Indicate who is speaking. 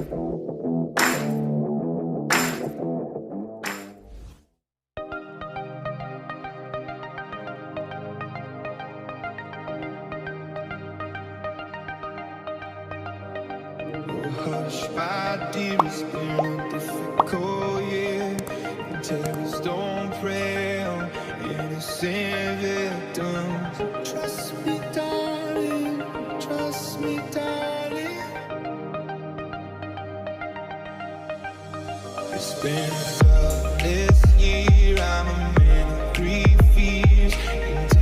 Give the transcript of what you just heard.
Speaker 1: Hush, my dear, it's been a difficult year. And terrorists don't prey on innocent victims. Trust me, darling. Trust me, darling. It's been a loveless year. I'm a man of three fears. And